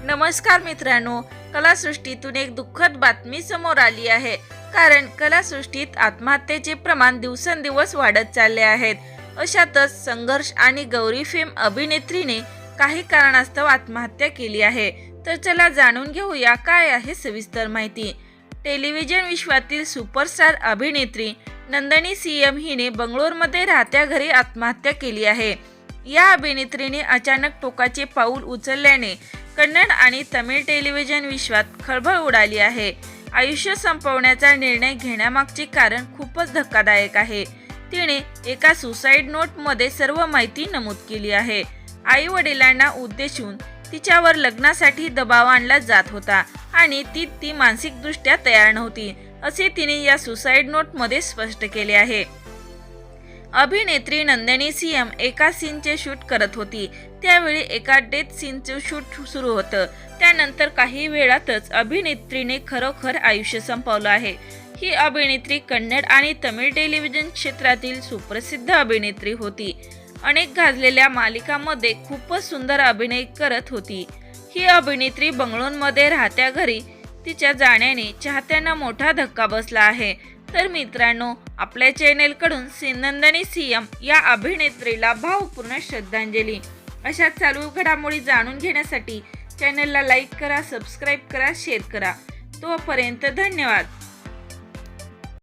नमस्कार मित्रांनो, कलासृष्टीतून एक दुःखद बातमी समोर आली आहे. कारण कलासृष्टीत आत्महत्येचे प्रमाण दिवसेंदिवस वाढत चालले आहेत. अशातच संघर्ष आणि गौरी फेम अभिनेत्रीने काही कारणास्तव आत्महत्या केली आहे. तर चला जाणून घेऊया काय आहे सविस्तर माहिती. टेलिव्हिजन विश्वातील सुपरस्टार अभिनेत्री नंदिनी सीएम हिने बंगलोरमध्ये राहत्या घरी आत्महत्या केली आहे. या अभिनेत्रीने अचानक टोकाचे पाऊल उचलल्याने कन्नड आणि तमिळ टेलिव्हिजन विश्वात खळबळ उडाली आहे. आयुष्य संपवण्याचा निर्णय घेण्यामागचे कारण खूपच धक्कादायक आहे. तिने एका सुसाईड नोटमध्ये सर्व माहिती नमूद केली आहे. आई वडिलांना उद्देशून तिच्यावर लग्नासाठी दबाव आणला जात होता आणि ती मानसिकदृष्ट्या तयार नव्हती, असे तिने या सुसाईड नोटमध्ये स्पष्ट केले आहे. अभिनेत्री नंदिनी सीएम एका सीनचे शूट करत होती. त्यावेळी एका डेथ सीनचे शूट सुरू होतं. त्यानंतर काही वेळातच अभिनेत्रीने खरोखर आयुष्य संपवलं आहे. ही अभिनेत्री कन्नड आणि तमिळ टेलिव्हिजन क्षेत्रातील सुप्रसिद्ध अभिनेत्री होती. अनेक गाजलेल्या मालिकांमध्ये खूपच सुंदर अभिनय करत होती. ही अभिनेत्री बंगळुरूमध्ये राहत्या घरी तिच्या जाण्याने चाहत्यांना मोठा धक्का बसला आहे. तर मित्रांनो, आपल्या चॅनेलकडून नंदिनी सीएम या अभिनेत्रीला भावपूर्ण श्रद्धांजली. अशा चालू घडामोडी जाणून घेण्यासाठी चॅनलला लाईक करा, सबस्क्राईब करा, शेअर करा. तोपर्यंत धन्यवाद.